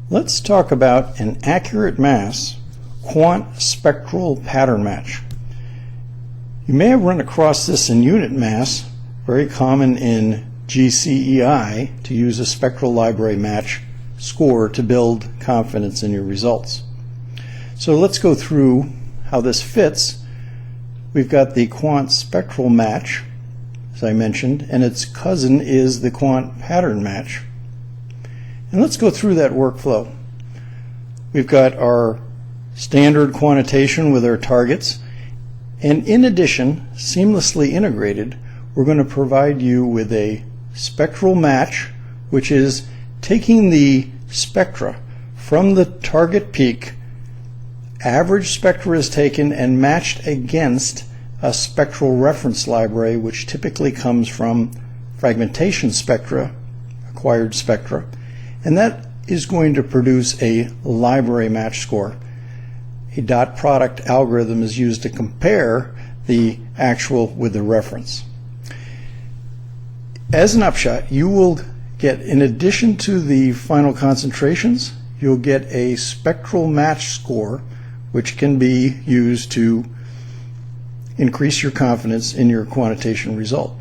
Let's talk about an accurate mass quant spectral pattern match. You may have run across this in unit mass, very common in GCEI, to use a spectral library match score to build confidence in your results. So let's go through how this fits. We've got the quant spectral match, as I mentioned, and its cousin is the quant pattern match. And let's go through that workflow. We've got our standard quantitation with our targets, and in addition, seamlessly integrated, we're going to provide you with a spectral match, which is taking the spectra from the target peak. Average spectra is taken and matched against a spectral reference library, which typically comes from fragmentation spectra, acquired spectra, and that is going to produce a library match score. A dot product algorithm is used to compare the actual with the reference. As an upshot, you will get, in addition to the final concentrations, you'll get a spectral match score, which can be used to increase your confidence in your quantitation result.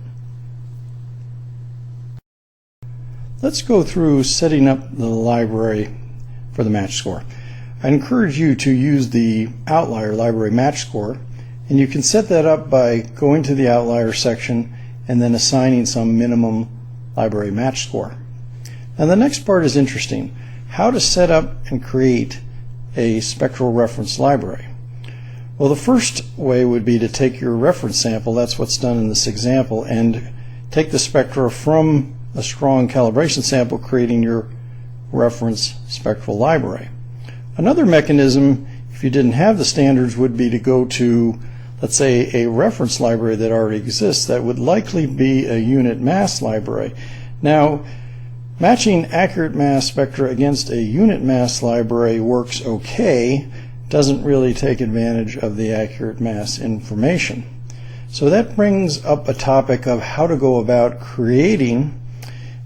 Let's go through setting up the library for the match score. I encourage you to use the outlier library match score, and you can set that up by going to the outlier section and then assigning some minimum library match score. Now the next part is interesting, how to set up and create a spectral reference library. Well, the first way would be to take your reference sample, that's what's done in this example, and take the spectra from a strong calibration sample, creating your reference spectral library. Another mechanism, if you didn't have the standards, would be to go to, let's say, a reference library that already exists that would likely be a unit mass library. Now, matching accurate mass spectra against a unit mass library works okay, doesn't really take advantage of the accurate mass information. So that brings up a topic of how to go about creating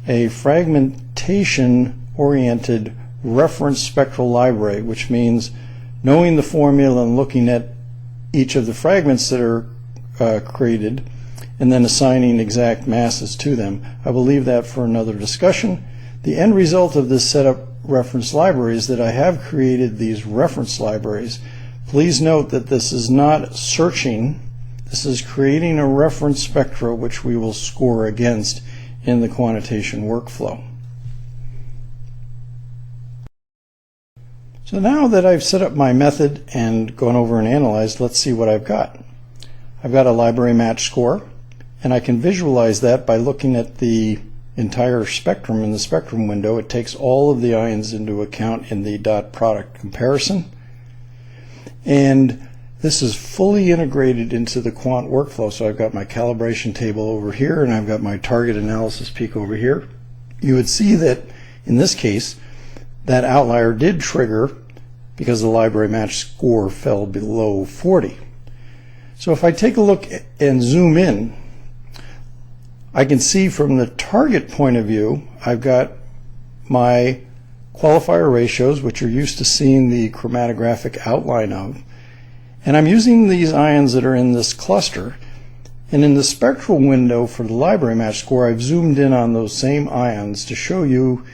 a fragmentation-oriented reference spectral library, which means knowing the formula and looking at each of the fragments that are created and then assigning exact masses to them. I will leave that for another discussion. The end result of this setup reference library is that I have created these reference libraries. Please note that this is not searching. This is creating a reference spectra which we will score against in the quantitation workflow. So now that I've set up my method and gone over and analyzed, let's see what I've got. I've got a library match score, and I can visualize that by looking at the entire spectrum in the spectrum window. It takes all of the ions into account in the dot product comparison, and this is fully integrated into the quant workflow. So I've got my calibration table over here, and I've got my target analysis peak over here. You would see that in this case that outlier did trigger because the library match score fell below 40. So if I take a look and zoom in, I can see from the target point of view, I've got my qualifier ratios, which you're used to seeing the chromatographic outline of, and I'm using these ions that are in this cluster. And in the spectral window for the library match score, I've zoomed in on those same ions to show you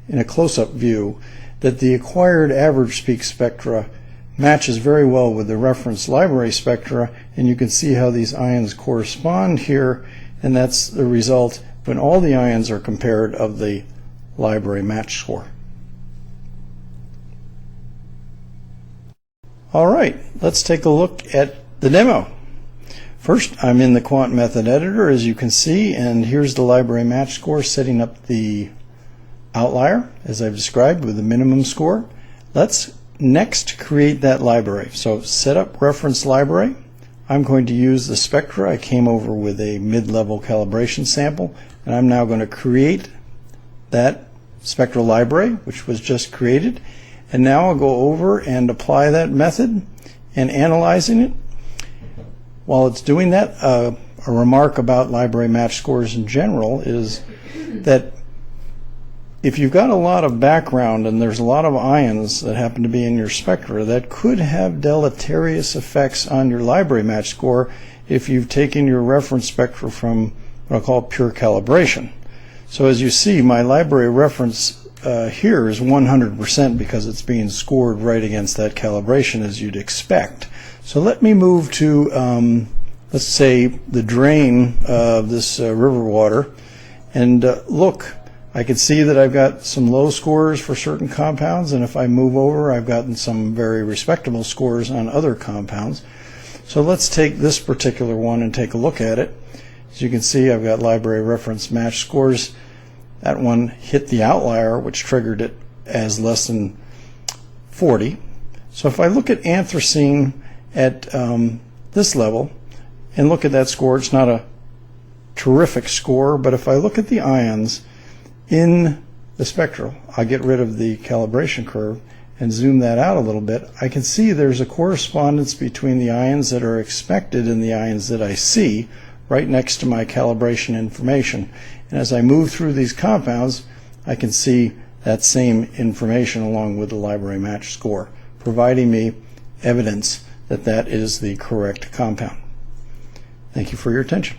in a close-up view that the acquired average peak spectra matches very well with the reference library spectra, and you can see how these ions correspond here, and that's the result when all the ions are compared of the library match score. All right, let's take a look at the demo. First, I'm in the quant method editor, as you can see, and here's the library match score, setting up the outlier as I've described with the minimum score. Let's next create that library. So set up reference library. I'm going to use the spectra. I came over with a mid-level calibration sample, and I'm now going to create that spectral library, which was just created. And now I'll go over and apply that method and analyzing it. While it's doing that, a remark about library match scores in general is that if you've got a lot of background and there's a lot of ions that happen to be in your spectra, that could have deleterious effects on your library match score if you've taken your reference spectra from what I call pure calibration. So as you see, my library reference here is 100% because it's being scored right against that calibration as you'd expect. So let me move to, let's say, the drain of this river water, and look. I can see that I've got some low scores for certain compounds, and if I move over, I've gotten some very respectable scores on other compounds. So let's take this particular one and take a look at it. As you can see, I've got library reference match scores. That one hit the outlier, which triggered it as less than 40. So if I look at anthracene at this level and look at that score, it's not a terrific score, but if I look at the ions in the spectral, I get rid of the calibration curve and zoom that out a little bit, I can see there's a correspondence between the ions that are expected and the ions that I see right next to my calibration information. And as I move through these compounds, I can see that same information along with the library match score, providing me evidence that that is the correct compound. Thank you for your attention.